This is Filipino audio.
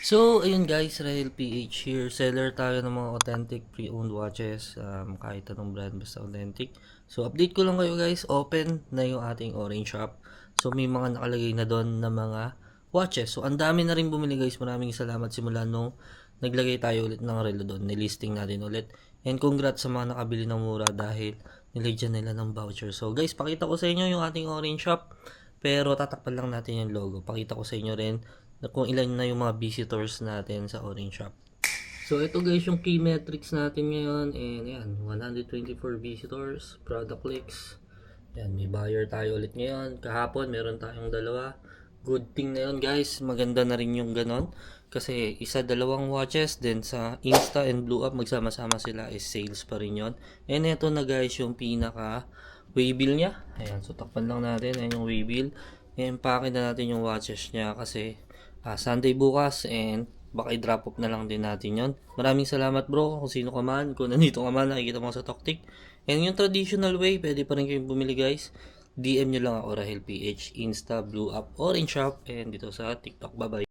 So, ayun guys, Rahel PH here. Seller tayo ng mga authentic pre-owned watches. Kahit anong brand, basta authentic. So, update ko lang kayo guys. Open na yung ating orange shop. So, may mga nakalagay na doon na mga watches. So, ang dami na rin bumili guys. Maraming salamat simula nung naglagay tayo ulit ng relo doon. Nilisting natin ulit. And congrats sa mga nakabili ng mura dahil nilagyan nila ng voucher. So, guys, pakita ko sa inyo yung ating orange shop. Pero tatakpan lang natin yung logo. Pakita ko sa inyo rin na kung ilan na yung mga visitors natin sa Orange Shop. So ito guys yung key metrics natin ngayon, and yan 124 visitors, product clicks. Yan, may buyer tayo ulit ngayon. Kahapon meron tayong dalawa. Good thing na yun guys, maganda na rin yung ganon. Kasi isa dalawang watches, then sa Insta and Blue Up magsama-sama sila is sales pa rin yun. And ito na guys yung pinaka waybill niya. Ayan, so takpan lang natin. Ayan yung waybill. I-empake na natin yung watches niya kasi Sunday bukas, and baka i-drop off na lang din natin yon. Maraming salamat bro kung sino ka man, kung nandito ka man, nakikita mo sa Toktik. And yung traditional way, pwede pa rin kayong bumili guys. DM nyo lang ako, Rahel PH, Insta, Blue Up, Orange Shop, and dito sa TikTok. Bye bye.